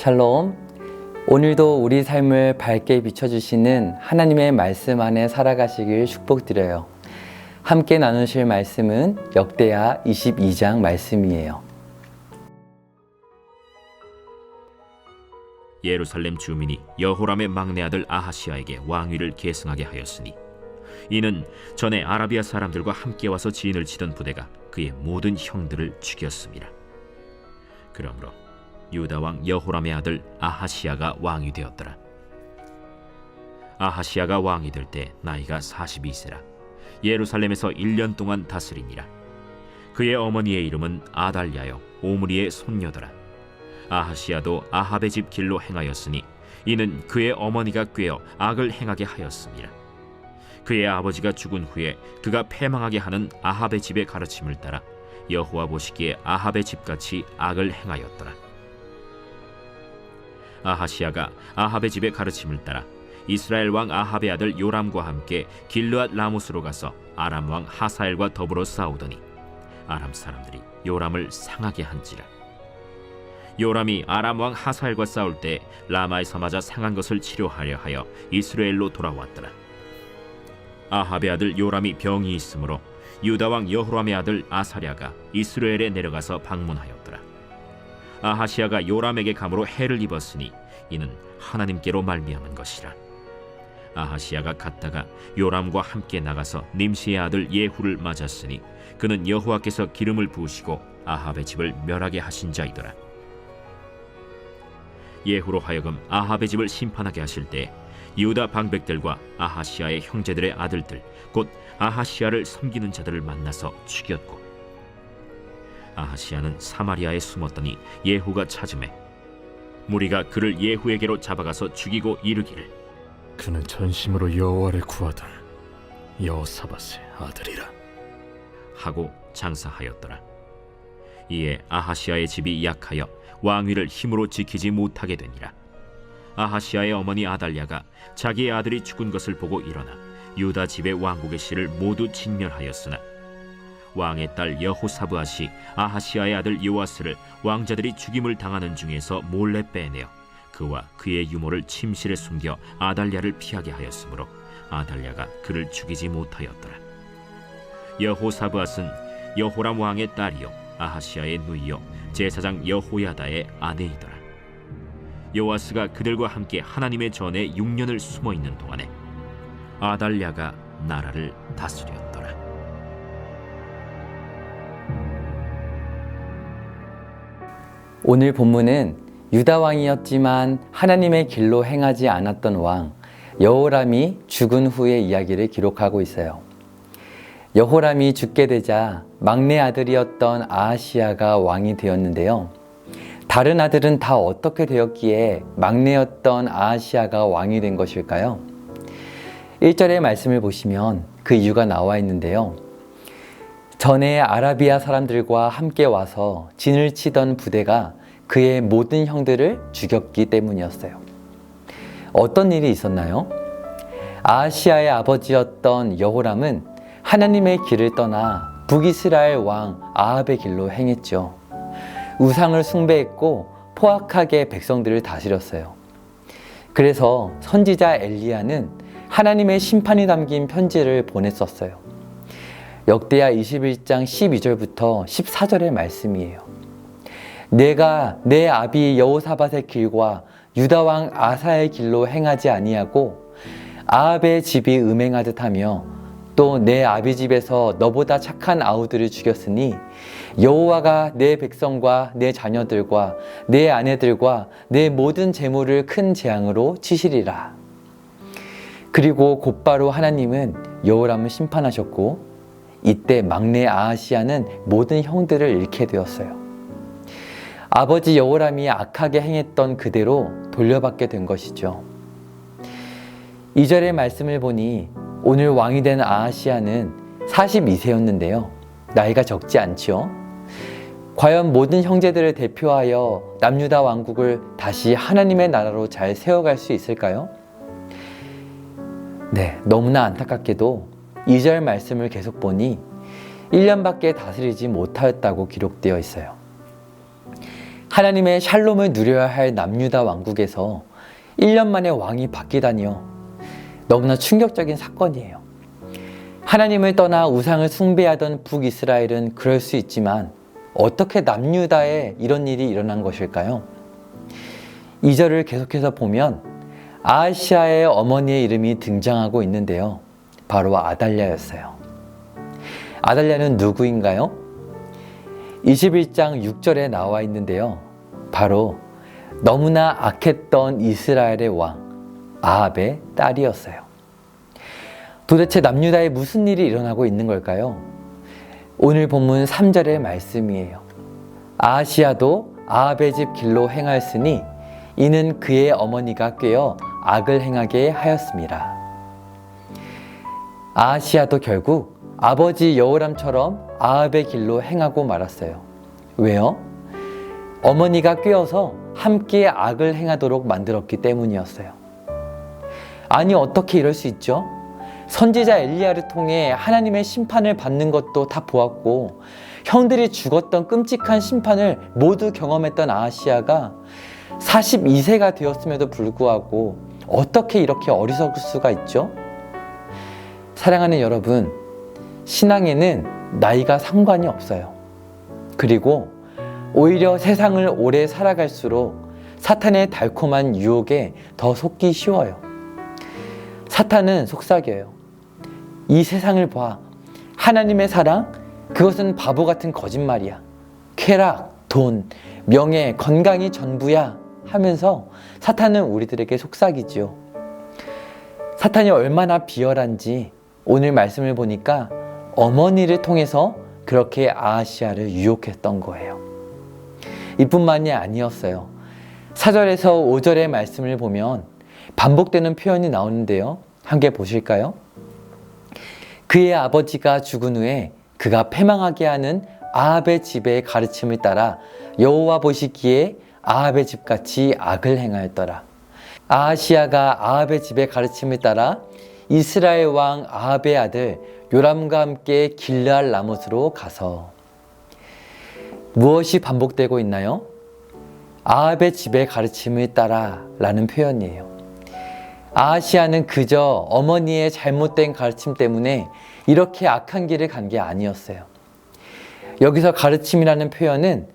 샬롬. 오늘도 우리 삶을 밝게 비춰주시는 하나님의 말씀 안에 살아가시길 축복드려요. 함께 나누실 말씀은 역대하 22장 말씀이에요. 예루살렘 주민이 여호람의 막내 아들 아하시야에게 왕위를 계승하게 하였으니 이는 전에 아라비아 사람들과 함께 와서 진을 치던 부대가 그의 모든 형들을 죽였습니다. 그러므로 유다 왕 여호람의 아들 아하시야가 왕이 되었더라. 아하시야가 왕이 될 때 나이가 42세라 예루살렘에서 1년 동안 다스리니라. 그의 어머니의 이름은 아달랴요 오므리의 손녀더라. 아하시야도 아합의 집 길로 행하였으니 이는 그의 어머니가 꾀어 악을 행하게 하였습니다. 그의 아버지가 죽은 후에 그가 패망하게 하는 아합의 집의 가르침을 따라 여호와 보시기에 아합의 집같이 악을 행하였더라. 아하시야가 아합의 집의 가르침을 따라 이스라엘 왕 아합의 아들 요람과 함께 길르앗 라모스로 가서 아람 왕 하사엘과 더불어 싸우더니 아람 사람들이 요람을 상하게 한지라. 요람이 아람 왕 하사엘과 싸울 때 라마에서 맞아 상한 것을 치료하려 하여 이스라엘로 돌아왔더라. 아합의 아들 요람이 병이 있으므로 유다 왕 여호람의 아들 아사랴가 이스라엘에 내려가서 방문하였더라. 아하시야가 요람에게 감으로 해를 입었으니 이는 하나님께로 말미암은 것이라. 아하시야가 갔다가 요람과 함께 나가서 님시의 아들 예후를 맞았으니 그는 여호와께서 기름을 부으시고 아합의 집을 멸하게 하신 자이더라. 예후로 하여금 아합의 집을 심판하게 하실 때 유다 방백들과 아하시야의 형제들의 아들들 곧 아하시야를 섬기는 자들을 만나서 죽였고 아하시야는 사마리아에 숨었더니 예후가 찾음에 무리가 그를 예후에게로 잡아가서 죽이고 이르기를 그는 전심으로 여호와를 구하던 여호사밧의 아들이라 하고 장사하였더라. 이에 아하시야의 집이 약하여 왕위를 힘으로 지키지 못하게 되니라. 아하시야의 어머니 아달랴가 자기의 아들이 죽은 것을 보고 일어나 유다 집의 왕국의 씨를 모두 진멸하였으나 왕의 딸 여호사브앗이 아하시야의 아들 요아스를 왕자들이 죽임을 당하는 중에서 몰래 빼내어 그와 그의 유모를 침실에 숨겨 아달랴를 피하게 하였으므로 아달랴가 그를 죽이지 못하였더라. 여호사브앗은 여호람 왕의 딸이요 아하시야의 누이요 제사장 여호야다의 아내이더라. 요아스가 그들과 함께 하나님의 전에 6년을 숨어있는 동안에 아달랴가 나라를 다스렸더라. 오늘 본문은 유다 왕이었지만 하나님의 길로 행하지 않았던 왕 여호람이 죽은 후의 이야기를 기록하고 있어요. 여호람이 죽게 되자 막내 아들이었던 아하시야가 왕이 되었는데요. 다른 아들은 다 어떻게 되었기에 막내였던 아하시야가 왕이 된 것일까요? 1절의 말씀을 보시면 그 이유가 나와 있는데요. 전에 아라비아 사람들과 함께 와서 진을 치던 부대가 그의 모든 형들을 죽였기 때문이었어요. 어떤 일이 있었나요? 아하시야의 아버지였던 여호람은 하나님의 길을 떠나 북이스라엘 왕 아합의 길로 행했죠. 우상을 숭배했고 포악하게 백성들을 다스렸어요. 그래서 선지자 엘리야는 하나님의 심판이 담긴 편지를 보냈었어요. 역대하 21장 12절부터 14절의 말씀이에요. 내가 내 아비 여호사밧의 길과 유다 왕 아사의 길로 행하지 아니하고 아합의 집이 음행하듯 하며 또 내 아비 집에서 너보다 착한 아우들을 죽였으니 여호와가 내 백성과 내 자녀들과 내 아내들과 내 모든 재물을 큰 재앙으로 치시리라. 그리고 곧바로 하나님은 여호람을 심판하셨고 이때 막내 아하시야는 모든 형들을 잃게 되었어요. 아버지 여호람이 악하게 행했던 그대로 돌려받게 된 것이죠. 2절의 말씀을 보니 오늘 왕이 된 아하시야는 42세였는데요. 나이가 적지 않죠. 과연 모든 형제들을 대표하여 남유다 왕국을 다시 하나님의 나라로 잘 세워갈 수 있을까요? 네, 너무나 안타깝게도 2절 말씀을 계속 보니 1년밖에 다스리지 못하였다고 기록되어 있어요. 하나님의 샬롬을 누려야 할 남유다 왕국에서 1년 만에 왕이 바뀌다니요. 너무나 충격적인 사건이에요. 하나님을 떠나 우상을 숭배하던 북이스라엘은 그럴 수 있지만 어떻게 남유다에 이런 일이 일어난 것일까요? 2절을 계속해서 보면 아하시아의 어머니의 이름이 등장하고 있는데요. 바로 아달랴였어요. 아달랴는 누구인가요? 21장 6절에 나와 있는데요. 바로 너무나 악했던 이스라엘의 왕 아합의 딸이었어요. 도대체 남유다에 무슨 일이 일어나고 있는 걸까요? 오늘 본문 3절의 말씀이에요. 아하시아도 아합의 집 길로 행하였으니 이는 그의 어머니가 꾀어 악을 행하게 하였습니다. 아하시아도 결국 아버지 여호람처럼 아합의 길로 행하고 말았어요. 왜요? 어머니가 꾀어서 함께 악을 행하도록 만들었기 때문이었어요. 아니, 어떻게 이럴 수 있죠? 선지자 엘리야를 통해 하나님의 심판을 받는 것도 다 보았고 형들이 죽었던 끔찍한 심판을 모두 경험했던 아하시아가 42세가 되었음에도 불구하고 어떻게 이렇게 어리석을 수가 있죠? 사랑하는 여러분, 신앙에는 나이가 상관이 없어요. 그리고 오히려 세상을 오래 살아갈수록 사탄의 달콤한 유혹에 더 속기 쉬워요. 사탄은 속삭여요. 이 세상을 봐. 하나님의 사랑? 그것은 바보 같은 거짓말이야. 쾌락, 돈, 명예, 건강이 전부야 하면서 사탄은 우리들에게 속삭이지요. 사탄이 얼마나 비열한지 오늘 말씀을 보니까 어머니를 통해서 그렇게 아하시아를 유혹했던 거예요. 이뿐만이 아니었어요. 4절에서 5절의 말씀을 보면 반복되는 표현이 나오는데요. 함께 보실까요? 그의 아버지가 죽은 후에 그가 패망하게 하는 아합의 집의 가르침을 따라 여호와 보시기에 아합의 집같이 악을 행하였더라. 아하시아가 아합의 집의 가르침을 따라 이스라엘 왕 아합의 아들 요람과 함께 길르앗 라못으로 가서. 무엇이 반복되고 있나요? 아합의 집의 가르침을 따라 라는 표현이에요. 아하시아는 그저 어머니의 잘못된 가르침 때문에 이렇게 악한 길을 간 게 아니었어요. 여기서 가르침이라는 표현은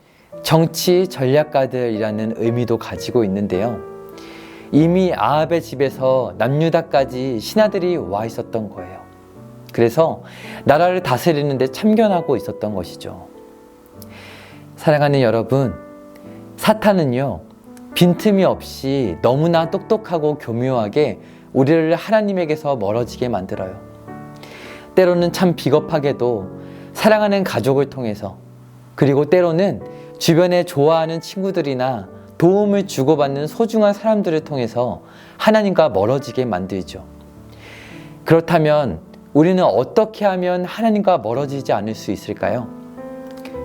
정치 전략가들이라는 의미도 가지고 있는데요. 이미 아합의 집에서 남유다까지 신하들이 와 있었던 거예요. 그래서 나라를 다스리는 데 참견하고 있었던 것이죠. 사랑하는 여러분, 사탄은요, 빈틈이 없이 너무나 똑똑하고 교묘하게 우리를 하나님에게서 멀어지게 만들어요. 때로는 참 비겁하게도 사랑하는 가족을 통해서, 그리고 때로는 주변에 좋아하는 친구들이나 도움을 주고받는 소중한 사람들을 통해서 하나님과 멀어지게 만들죠. 그렇다면 우리는 어떻게 하면 하나님과 멀어지지 않을 수 있을까요?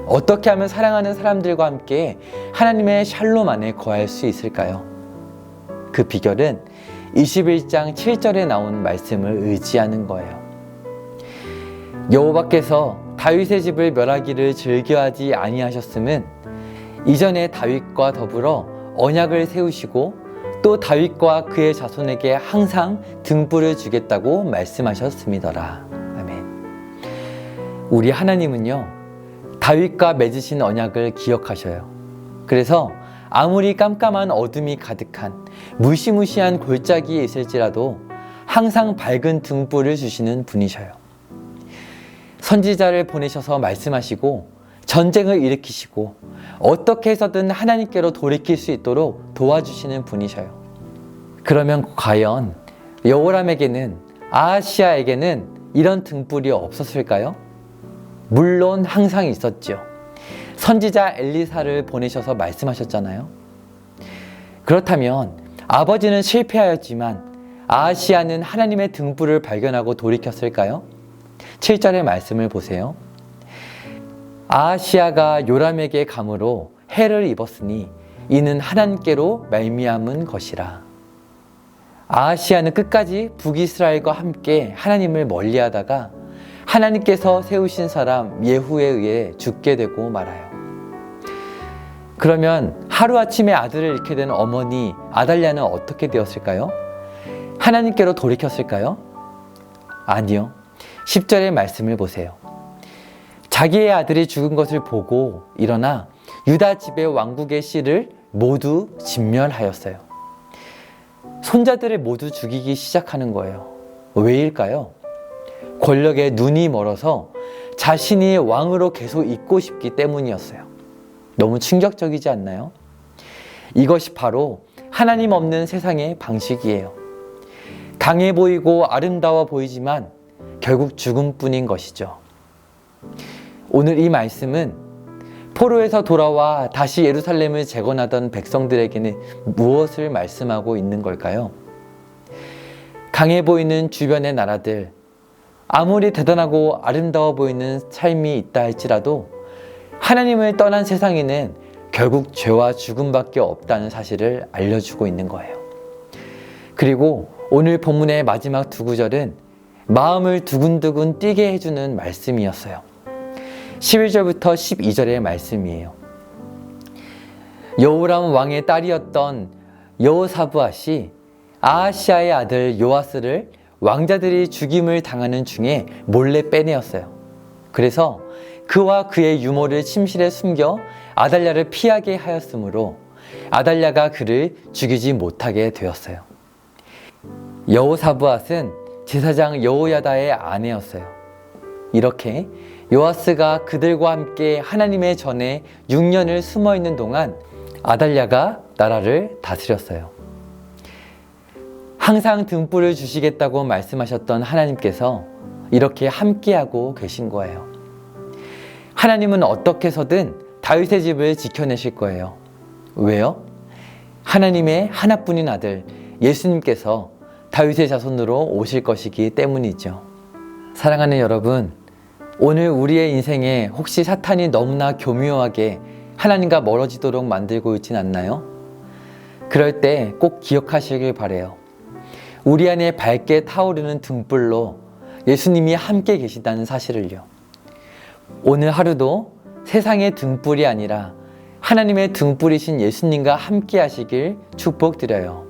어떻게 하면 사랑하는 사람들과 함께 하나님의 샬롬 안에 거할 수 있을까요? 그 비결은 21장 7절에 나온 말씀을 의지하는 거예요. 여호와께서 다윗의 집을 멸하기를 즐겨하지 아니하셨음은 이전에 다윗과 더불어 언약을 세우시고 또 다윗과 그의 자손에게 항상 등불을 주겠다고 말씀하셨음이더라. 아멘. 우리 하나님은요, 다윗과 맺으신 언약을 기억하셔요. 그래서 아무리 깜깜한 어둠이 가득한 무시무시한 골짜기에 있을지라도 항상 밝은 등불을 주시는 분이셔요. 선지자를 보내셔서 말씀하시고 전쟁을 일으키시고 어떻게 해서든 하나님께로 돌이킬 수 있도록 도와주시는 분이셔요. 그러면 과연 여호람에게는, 아하시아에게는 이런 등불이 없었을까요? 물론 항상 있었죠. 선지자 엘리사를 보내셔서 말씀하셨잖아요. 그렇다면 아버지는 실패하였지만 아하시아는 하나님의 등불을 발견하고 돌이켰을까요? 7절의 말씀을 보세요. 아하시아가 요람에게 감으로 해를 입었으니 이는 하나님께로 말미암은 것이라. 아하시아는 끝까지 북이스라엘과 함께 하나님을 멀리하다가 하나님께서 세우신 사람 예후에 의해 죽게 되고 말아요. 그러면 하루아침에 아들을 잃게 된 어머니 아달랴는 어떻게 되었을까요? 하나님께로 돌이켰을까요? 아니요. 10절의 말씀을 보세요. 자기의 아들이 죽은 것을 보고 일어나 유다 집의 왕국의 씨를 모두 진멸하였어요. 손자들을 모두 죽이기 시작하는 거예요. 왜일까요? 권력에 눈이 멀어서 자신이 왕으로 계속 있고 싶기 때문이었어요. 너무 충격적이지 않나요? 이것이 바로 하나님 없는 세상의 방식이에요. 강해 보이고 아름다워 보이지만 결국 죽음뿐인 것이죠. 오늘 이 말씀은 포로에서 돌아와 다시 예루살렘을 재건하던 백성들에게는 무엇을 말씀하고 있는 걸까요? 강해 보이는 주변의 나라들, 아무리 대단하고 아름다워 보이는 삶이 있다 할지라도 하나님을 떠난 세상에는 결국 죄와 죽음밖에 없다는 사실을 알려주고 있는 거예요. 그리고 오늘 본문의 마지막 두 구절은 마음을 두근두근 뛰게 해주는 말씀이었어요. 11절부터 12절의 말씀이에요. 여호람 왕의 딸이었던 여호사브앗이 아하시아의 아들 요아스를 왕자들이 죽임을 당하는 중에 몰래 빼내었어요. 그래서 그와 그의 유모를 침실에 숨겨 아달랴를 피하게 하였으므로 아달랴가 그를 죽이지 못하게 되었어요. 여호사브앗은 제사장 여호야다의 아내였어요. 이렇게 요아스가 그들과 함께 하나님의 전에 6년을 숨어있는 동안 아달랴가 나라를 다스렸어요. 항상 등불을 주시겠다고 말씀하셨던 하나님께서 이렇게 함께하고 계신 거예요. 하나님은 어떻게 해서든 다윗의 집을 지켜내실 거예요. 왜요? 하나님의 하나뿐인 아들 예수님께서 다윗의 자손으로 오실 것이기 때문이죠. 사랑하는 여러분, 오늘 우리의 인생에 혹시 사탄이 너무나 교묘하게 하나님과 멀어지도록 만들고 있진 않나요? 그럴 때 꼭 기억하시길 바라요. 우리 안에 밝게 타오르는 등불로 예수님이 함께 계시다는 사실을요. 오늘 하루도 세상의 등불이 아니라 하나님의 등불이신 예수님과 함께 하시길 축복드려요.